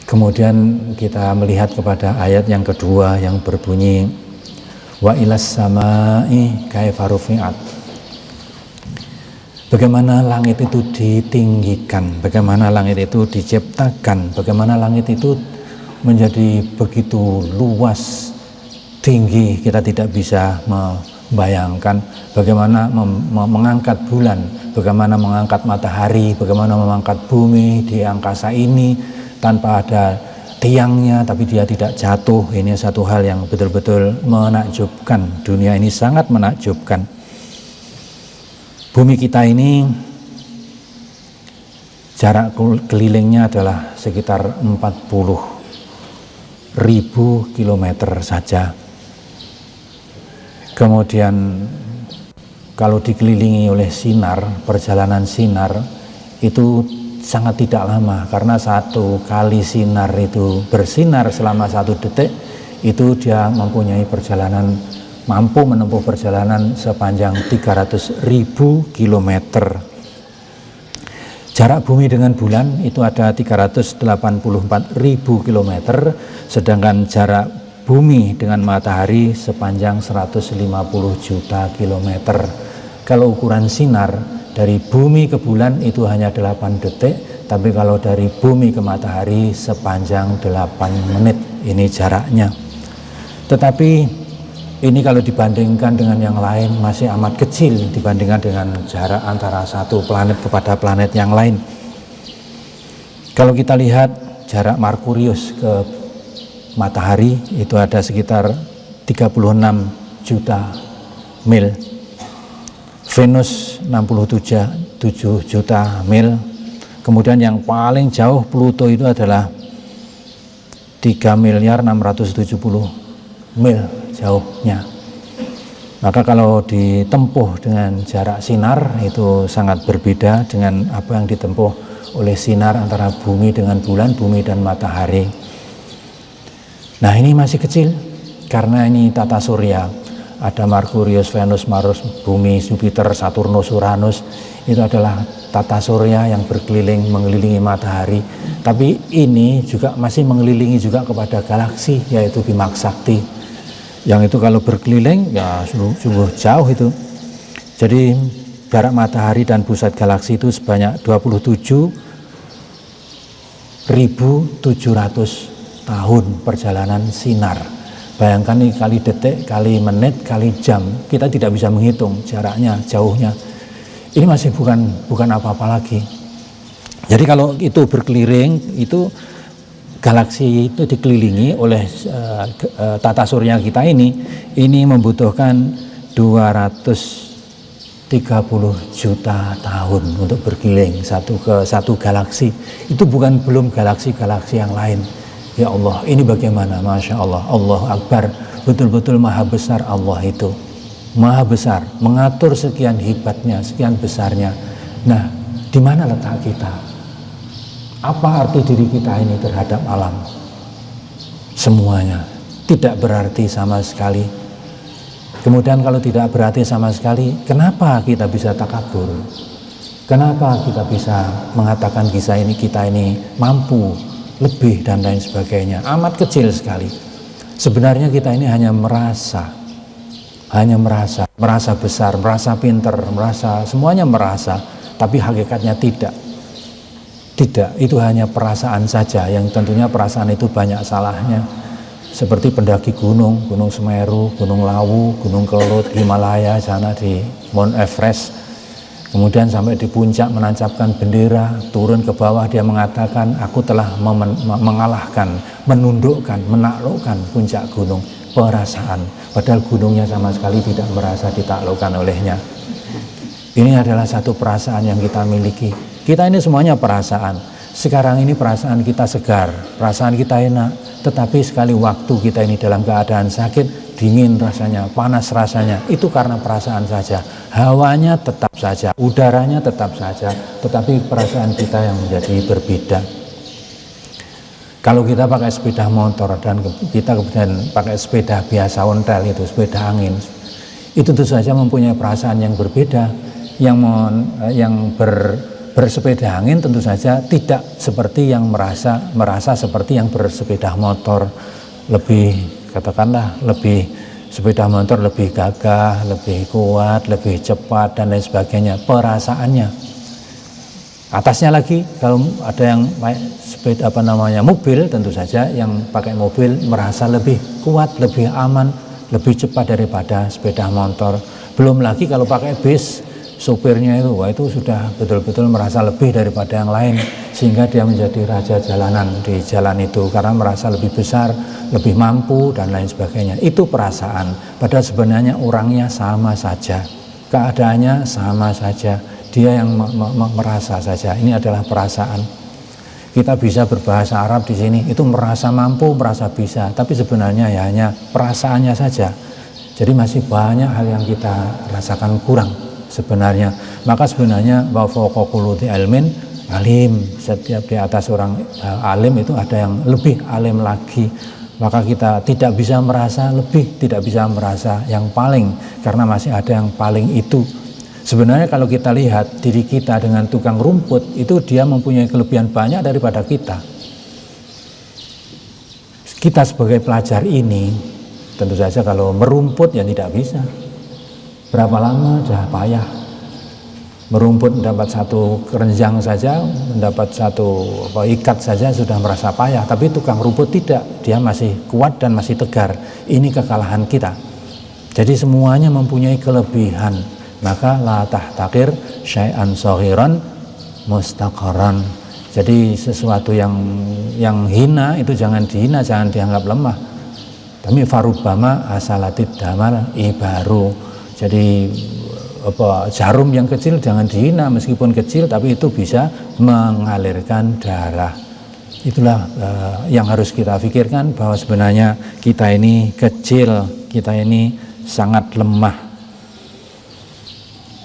Kemudian kita melihat kepada ayat yang kedua yang berbunyi wa ilas samai kaifa rufi'at. Bagaimana langit itu ditinggikan, bagaimana langit itu diciptakan, bagaimana langit itu menjadi begitu luas, tinggi, kita tidak bisa membayangkan. Bagaimana mengangkat bulan, bagaimana mengangkat matahari, bagaimana mengangkat bumi di angkasa ini tanpa ada tiangnya, tapi dia tidak jatuh. Ini satu hal yang betul-betul menakjubkan. Dunia ini sangat menakjubkan. Bumi kita ini jarak kelilingnya adalah sekitar 40.000 kilometer saja. Kemudian kalau dikelilingi oleh sinar, perjalanan sinar itu sangat tidak lama, karena satu kali sinar itu bersinar selama 1 detik, itu dia mempunyai perjalanan, mampu menempuh perjalanan sepanjang 300.000 kilometer. Jarak bumi dengan bulan itu ada 384.000 kilometer, sedangkan jarak bumi dengan matahari sepanjang 150 juta kilometer. Kalau ukuran sinar dari bumi ke bulan itu hanya 8 detik, tapi kalau dari bumi ke matahari sepanjang 8 menit. Ini jaraknya. Tetapi ini kalau dibandingkan dengan yang lain masih amat kecil dibandingkan dengan jarak antara satu planet kepada planet yang lain. Kalau kita lihat jarak Merkurius ke matahari itu ada sekitar 36 juta mil, Venus 67 juta mil, kemudian yang paling jauh Pluto itu adalah 3.670 mil jauhnya. Maka kalau ditempuh dengan jarak sinar itu sangat berbeda dengan apa yang ditempuh oleh sinar antara bumi dengan bulan, bumi dan matahari. Nah, ini masih kecil karena ini tata surya. Ada Merkurius, Venus, Mars, bumi, Jupiter, Saturnus, Uranus. Itu adalah tata surya yang berkeliling mengelilingi matahari. Tapi ini juga masih mengelilingi juga kepada galaksi, yaitu Bima Sakti. Yang itu kalau berkeliling ya sungguh jauh itu. Jadi jarak matahari dan pusat galaksi itu sebanyak 27.700 tahun perjalanan sinar. Bayangkan nih, kali detik, kali menit, kali jam, kita tidak bisa menghitung jaraknya, jauhnya. Ini masih bukan apa-apa lagi. Jadi kalau itu berkeliling, itu galaksi itu dikelilingi oleh tata surya kita ini membutuhkan 230 juta tahun untuk berkeliling satu galaksi. Itu belum galaksi-galaksi yang lain. Ya Allah, ini bagaimana? Masya Allah, Allahu Akbar, betul-betul maha besar Allah itu. Maha besar, mengatur sekian hebatnya, sekian besarnya. Nah, di mana letak kita? Apa arti diri kita ini terhadap alam? Semuanya tidak berarti sama sekali. Kemudian kalau tidak berarti sama sekali, kenapa kita bisa takabur? Kenapa kita bisa mengatakan kita ini mampu lebih dan lain sebagainya? Amat kecil sekali. Sebenarnya kita ini hanya merasa besar, merasa pinter, semuanya merasa, tapi hakikatnya tidak. Tidak, itu hanya perasaan saja, yang tentunya perasaan itu banyak salahnya. Seperti pendaki gunung Semeru, Gunung Lawu, Gunung Kelut, Himalaya, sana di Mount Everest. Kemudian sampai di puncak menancapkan bendera, turun ke bawah dia mengatakan, aku telah mengalahkan, menundukkan, menaklukkan puncak gunung. Perasaan, padahal gunungnya sama sekali tidak merasa ditaklukkan olehnya. Ini adalah satu perasaan yang kita miliki. Kita ini semuanya perasaan. Sekarang ini perasaan kita segar, perasaan kita enak. Tetapi sekali waktu kita ini dalam keadaan sakit, dingin rasanya, panas rasanya, itu karena perasaan saja. Hawanya tetap saja, udaranya tetap saja, tetapi perasaan kita yang menjadi berbeda. Kalau kita pakai sepeda motor dan kita kemudian pakai sepeda biasa ontel itu, sepeda angin, itu tentu saja mempunyai perasaan yang berbeda, yang bersepeda angin tentu saja tidak seperti yang merasa seperti yang bersepeda motor, lebih katakanlah lebih sepeda motor lebih gagah, lebih kuat, lebih cepat dan lain sebagainya perasaannya. Atasnya lagi kalau ada yang sepeda mobil, tentu saja yang pakai mobil merasa lebih kuat, lebih aman, lebih cepat daripada sepeda motor. Belum lagi kalau pakai bis, sopirnya itu, wah itu sudah betul-betul merasa lebih daripada yang lain, sehingga dia menjadi raja jalanan di jalan itu karena merasa lebih besar, lebih mampu dan lain sebagainya. Itu perasaan, padahal sebenarnya orangnya sama saja, keadaannya sama saja, dia yang merasa saja. Ini adalah perasaan. Kita bisa berbahasa Arab di sini, itu merasa mampu, merasa bisa, tapi sebenarnya ya hanya perasaannya saja. Jadi masih banyak hal yang kita rasakan kurang sebenarnya. Maka sebenarnya wa fawqa kulli ilmin alim, setiap di atas orang alim itu ada yang lebih alim lagi. Maka kita tidak bisa merasa lebih, tidak bisa merasa yang paling, karena masih ada yang paling itu. Sebenarnya kalau kita lihat diri kita dengan tukang rumput, itu dia mempunyai kelebihan banyak daripada kita. Kita sebagai pelajar ini tentu saja kalau merumput ya tidak bisa. Berapa lama sudah payah. Merumput mendapat satu kerenjang saja, mendapat satu ikat saja sudah merasa payah. Tapi tukang rumput tidak, dia masih kuat dan masih tegar. Ini kekalahan kita. Jadi semuanya mempunyai kelebihan. Maka la tahtakir syai'an shaghiran mustaqaran. Jadi sesuatu yang hina itu jangan dihina, jangan dianggap lemah. Tapi farubama asalatid damal ibaru. Jadi jarum yang kecil jangan dihina, meskipun kecil tapi itu bisa mengalirkan darah. Itulah yang harus kita pikirkan, bahwa sebenarnya kita ini kecil, kita ini sangat lemah.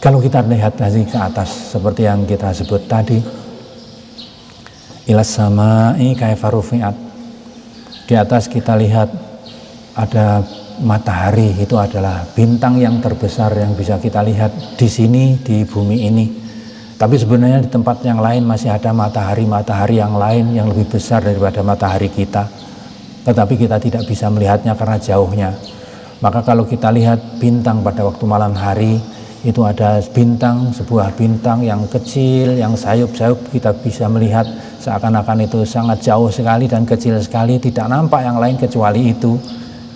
Kalau kita lihat dari ke atas seperti yang kita sebut tadi, ilas sama'i kaifa rufi'at, di atas kita lihat ada matahari, itu adalah bintang yang terbesar yang bisa kita lihat di sini di bumi ini. Tapi sebenarnya di tempat yang lain masih ada matahari yang lain yang lebih besar daripada matahari kita. Tetapi kita tidak bisa melihatnya karena jauhnya. Maka kalau kita lihat bintang pada waktu malam hari, itu ada bintang, sebuah bintang yang kecil, yang sayup-sayup, kita bisa melihat seakan-akan itu sangat jauh sekali dan kecil sekali, tidak nampak yang lain kecuali itu.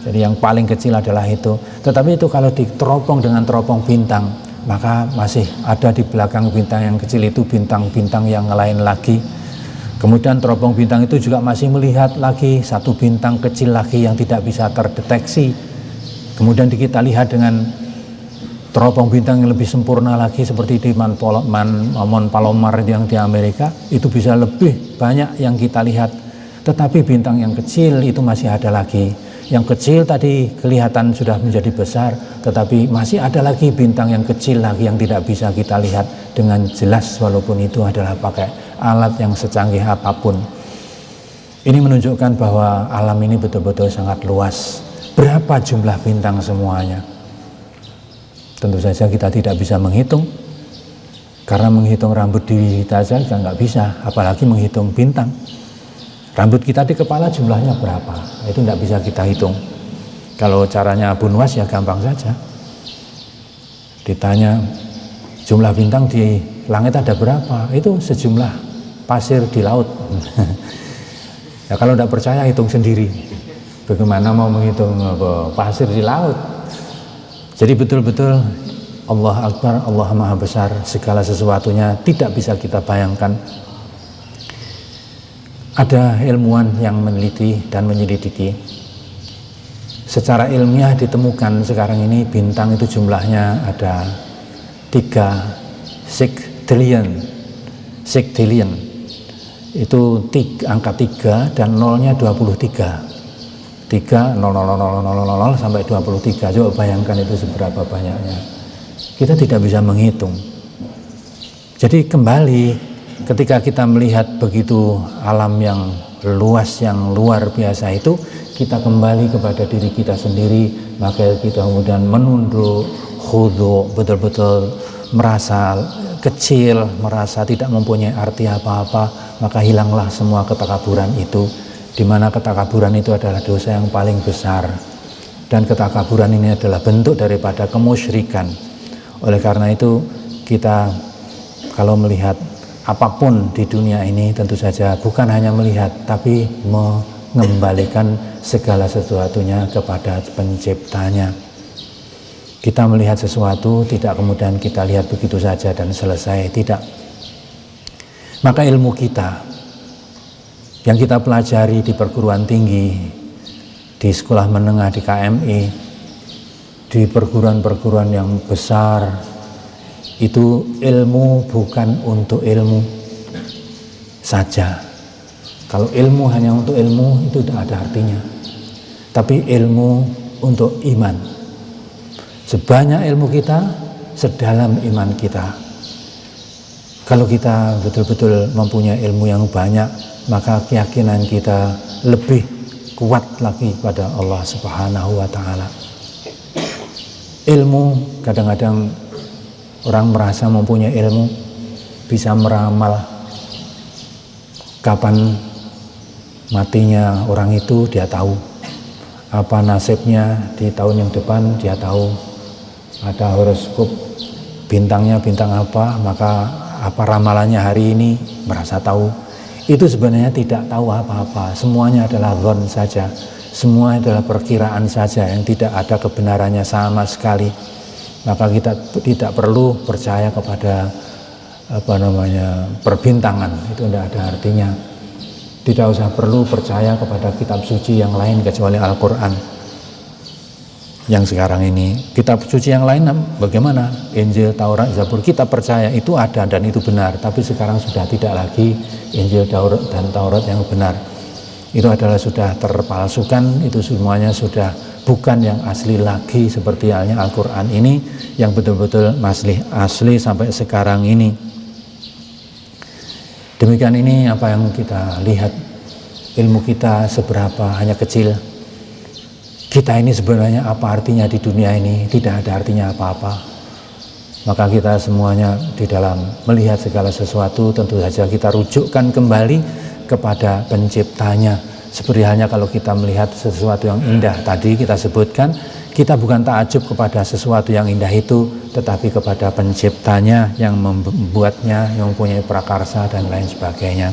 Jadi yang paling kecil adalah itu. Tetapi itu kalau diteropong dengan teropong bintang, maka masih ada di belakang bintang yang kecil itu bintang-bintang yang lain lagi. Kemudian teropong bintang itu juga masih melihat lagi satu bintang kecil lagi yang tidak bisa terdeteksi. Kemudian kita lihat dengan teropong bintang yang lebih sempurna lagi seperti di Mount Palomar yang di Amerika, itu bisa lebih banyak yang kita lihat. Tetapi bintang yang kecil itu masih ada lagi. Yang kecil tadi kelihatan sudah menjadi besar, tetapi masih ada lagi bintang yang kecil lagi yang tidak bisa kita lihat dengan jelas, walaupun itu adalah pakai alat yang secanggih apapun. Ini menunjukkan bahwa alam ini betul-betul sangat luas. Berapa jumlah bintang semuanya? Tentu saja kita tidak bisa menghitung, karena menghitung rambut diri kita saja nggak bisa, apalagi menghitung bintang. Rambut kita di kepala jumlahnya berapa? Itu tidak bisa kita hitung. Kalau caranya Abu Nuwas ya gampang saja. Ditanya jumlah bintang di langit ada berapa? Itu sejumlah pasir di laut. Ya kalau tidak percaya hitung sendiri. Bagaimana mau menghitung pasir di laut? Jadi betul-betul Allah Akbar, Allah Maha Besar, segala sesuatunya tidak bisa kita bayangkan. Ada ilmuwan yang meneliti dan menyelidiki. Secara ilmiah ditemukan sekarang ini bintang itu jumlahnya ada 3 sektillion. Sektillion itu angka 3 dan nolnya 23. 3 0 sampai 23. Coba bayangkan itu seberapa banyaknya. Kita tidak bisa menghitung. Jadi kembali, ketika kita melihat begitu alam yang luas, yang luar biasa itu, kita kembali kepada diri kita sendiri, maka kita kemudian menunduk, khudu, betul-betul merasa kecil, merasa tidak mempunyai arti apa-apa, maka hilanglah semua ketakaburan itu, di mana ketakaburan itu adalah dosa yang paling besar, dan ketakaburan ini adalah bentuk daripada kemusyrikan. Oleh karena itu kita kalau melihat apapun di dunia ini, tentu saja bukan hanya melihat, tapi mengembalikan segala sesuatunya kepada penciptanya. Kita melihat sesuatu, tidak kemudian kita lihat begitu saja dan selesai, tidak. Maka ilmu kita yang kita pelajari di perguruan tinggi, di sekolah menengah, di KMI, di perguruan-perguruan yang besar, itu ilmu bukan untuk ilmu saja. Kalau ilmu hanya untuk ilmu, itu tidak ada artinya. Tapi ilmu untuk iman. Sebanyak ilmu kita, sedalam iman kita. Kalau kita betul-betul mempunyai ilmu yang banyak, maka keyakinan kita lebih kuat lagi pada Allah Subhanahu wa Ta'ala. Ilmu, kadang-kadang orang merasa mempunyai ilmu, bisa meramal kapan matinya orang itu, dia tahu. Apa nasibnya di tahun yang depan, dia tahu. Ada horoskop bintangnya bintang apa, maka apa ramalannya hari ini, merasa tahu. Itu sebenarnya tidak tahu apa-apa, semuanya adalah dhon saja, semua adalah perkiraan saja yang tidak ada kebenarannya sama sekali. Maka kita tidak perlu percaya kepada perbintangan, itu tidak ada artinya. Tidak usah perlu percaya kepada kitab suci yang lain kecuali Al-Quran. Yang sekarang ini kitab suci yang lain bagaimana? Injil, Taurat, Zabur, kita percaya itu ada dan itu benar, tapi sekarang sudah tidak lagi Injil, Taurat dan Taurat yang benar. Itu adalah sudah terpalsukan, itu semuanya sudah bukan yang asli lagi, seperti halnya Al-Quran ini yang betul-betul asli sampai sekarang ini. Demikian ini apa yang kita lihat, ilmu kita seberapa hanya kecil. Kita ini sebenarnya apa artinya di dunia ini? Tidak ada artinya apa-apa. Maka kita semuanya di dalam melihat segala sesuatu, tentu saja kita rujukkan kembali kepada penciptanya. Seperti halnya kalau kita melihat sesuatu yang indah, tadi kita sebutkan, kita bukan takjub kepada sesuatu yang indah itu, tetapi kepada penciptanya yang membuatnya, yang mempunyai prakarsa dan lain sebagainya.